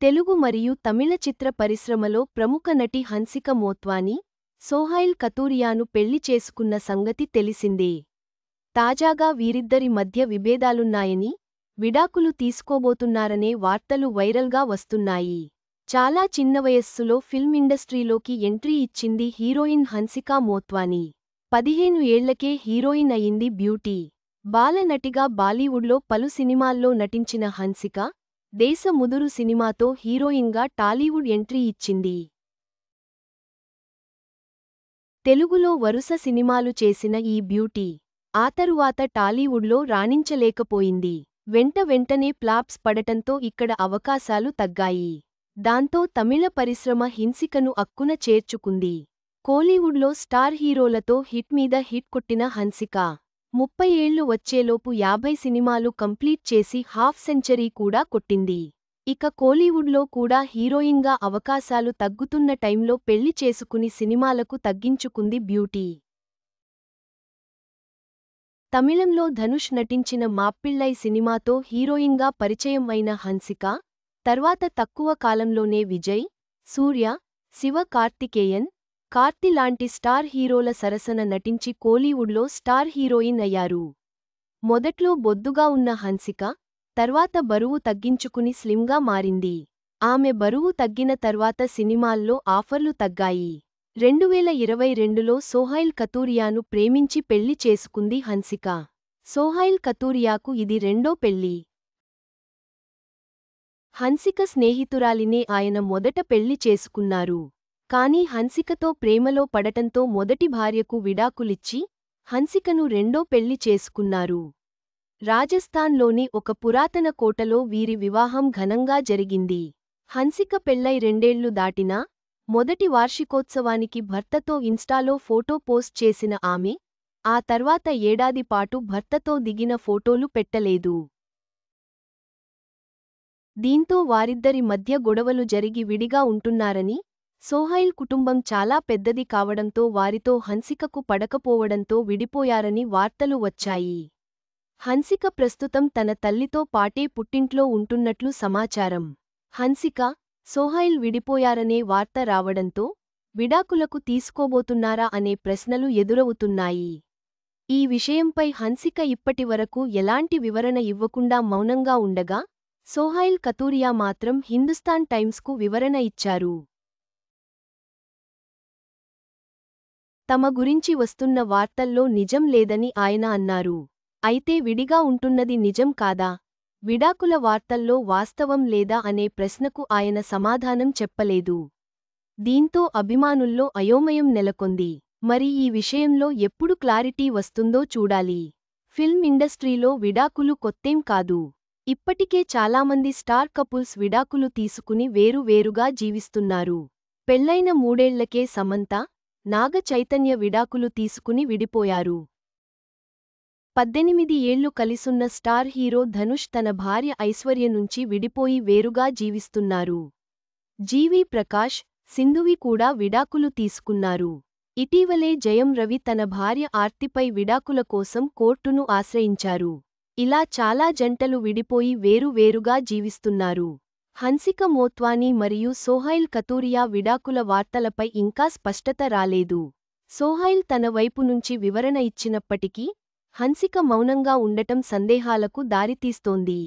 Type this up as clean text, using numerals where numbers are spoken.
తెలుగు మరియు తమిళ చిత్ర పరిశ్రమలో ప్రముఖ నటి హన్సిక మోత్వాని, సోహైల్ కతూరియాను పెళ్లి చేసుకున్న సంగతి తెలిసిందే. తాజాగా వీరిద్దరి మధ్య విభేదాలున్నాయని, విడాకులు తీసుకోబోతున్నారనే వార్తలు వైరల్గా వస్తున్నాయి. చాలా చిన్న వయస్సులో ఫిల్మ్ ఇండస్ట్రీలోకి ఎంట్రీ ఇచ్చింది హీరోయిన్ హన్సికా మోత్వాని. 15 ఏళ్లకే హీరోయిన్ అయింది బ్యూటీ. బాల నటిగా బాలీవుడ్లో పలు సినిమాల్లో నటించిన హన్సిక, దేశ ముదురు సినిమాతో హీరోయిన్గా టాలీవుడ్ ఎంట్రీ ఇచ్చింది. తెలుగులో వరుస సినిమాలు చేసిన ఈ బ్యూటీ, ఆ తరువాత టాలీవుడ్లో రాణించలేకపోయింది. వెంటనే ఫ్లాప్స్ పడటంతో ఇక్కడ అవకాశాలు తగ్గాయి. దాంతో తమిళ పరిశ్రమ హన్సికను అక్కున చేర్చుకుంది. కోలీవుడ్లో స్టార్ హీరోలతో హిట్ మీద హిట్ కొట్టిన హన్సిక, 30 ఏళ్లు వచ్చేలోపు 50 సినిమాలు కంప్లీట్ చేసి హాఫ్ సెంచరీ కూడా కొట్టింది. ఇక కోలీవుడ్లో కూడా హీరోయిన్గా అవకాశాలు తగ్గుతున్న టైంలో పెళ్లి చేసుకుని సినిమాలకు తగ్గించుకుంది బ్యూటీ. తమిళంలో ధనుష్ నటించిన మాప్పిళ్ళై సినిమాతో హీరోయిన్గా పరిచయం అయిన హన్సిక, తర్వాత తక్కువ కాలంలోనే విజయ్, సూర్య, శివ కార్తికేయన్, కార్తీ లాంటి స్టార్ హీరోల సరసన నటించి కోలీవుడ్లో స్టార్ హీరోయిన్ అయ్యారు. మొదట్లో బొద్దుగా ఉన్న హన్సిక, తర్వాత బరువు తగ్గించుకుని స్లిమ్గా మారింది. ఆమె బరువు తగ్గిన తర్వాత సినిమాల్లో ఆఫర్లు తగ్గాయి. 2022లో సోహైల్ కతూరియాను ప్రేమించి పెళ్లి చేసుకుంది హన్సిక. సోహైల్ కతూరియాకు ఇది రెండో పెళ్లి. హన్సిక స్నేహితురాలినే ఆయన మొదట పెళ్లి చేసుకున్నారు. కానీ హన్సికతో ప్రేమలో పడటంతో మొదటి భార్యకు విడాకులిచ్చి, హన్సికను రెండో పెళ్లి చేసుకున్నారు. రాజస్థాన్లోని ఒక పురాతన కోటలో వీరి వివాహం ఘనంగా జరిగింది. హన్సిక పెళ్లై 2 ఏళ్లు దాటినా, మొదటి వార్షికోత్సవానికి భర్తతో ఇన్స్టాలో ఫోటో పోస్ట్ చేసిన ఆమె, ఆ తర్వాత ఏడాది పాటు భర్తతో దిగిన ఫోటోలు పెట్టలేదు. దీంతో వారిద్దరి మధ్య గొడవలు జరిగి విడిగా ఉంటున్నారని, సోహైల్ కుటుంబం చాలా పెద్దది కావడంతో వారితో హన్సికకు పడకపోవడంతో విడిపోయారని వార్తలు వచ్చాయి. హన్సిక ప్రస్తుతం తన తల్లితో పాటే పుట్టింట్లో ఉంటున్నట్లు సమాచారం. హన్సిక, సోహైల్ విడిపోయారనే వార్త రావడంతో, విడాకులకు తీసుకోబోతున్నారా అనే ప్రశ్నలు ఎదురవుతున్నాయి. ఈ విషయంపై హన్సిక ఇప్పటివరకు ఎలాంటి వివరణ ఇవ్వకుండా మౌనంగా ఉండగా, సోహైల్ కతూరియా మాత్రం హిందుస్థాన్ టైమ్స్కు వివరణ ఇచ్చారు. తమ గురించి వస్తున్న వార్తల్లో నిజం లేదని ఆయన అన్నారు. అయితే విడిగా ఉంటున్నది నిజం కాదా? విడాకుల వార్తల్లో వాస్తవం లేదా అనే ప్రశ్నకు ఆయన సమాధానం చెప్పలేదు. దీంతో అభిమానుల్లో అయోమయం నెలకొంది. మరి ఈ విషయంలో ఎప్పుడు క్లారిటీ వస్తుందో చూడాలి. ఫిల్మ్ ఇండస్ట్రీలో విడాకులు కొత్తేం కాదు. ఇప్పటికే చాలామంది స్టార్ కపుల్స్ విడాకులు తీసుకుని వేరువేరుగా జీవిస్తున్నారు. పెళ్లైన 3 ఏళ్లకే సమంత, నాగ చైతన్య విడాకులు తీసుకుని విడిపోయారు. 18 ఏళ్లు కలిసున్న స్టార్ హీరో ధనుష్ తన భార్య ఐశ్వర్య నుంచి విడిపోయి వేరుగా జీవిస్తున్నారు. జీవి ప్రకాష్, సింధువి కూడా విడాకులు తీసుకున్నారు. ఇటీవలే జయం రవి తన భార్య ఆర్తిపై విడాకుల కోసం కోర్టును ఆశ్రయించారు. ఇలా చాలా జంటలు విడిపోయి వేరువేరుగా జీవిస్తున్నారు. హన్సిక మోత్వాని మరియు సోహైల్ కతూరియా విడాకుల వార్తలపై ఇంకా స్పష్టత రాలేదు. సోహైల్ తన వైపు నుంచి వివరణ ఇచ్చినప్పటికీ, హన్సిక మౌనంగా ఉండటం సందేహాలకు దారితీస్తోంది.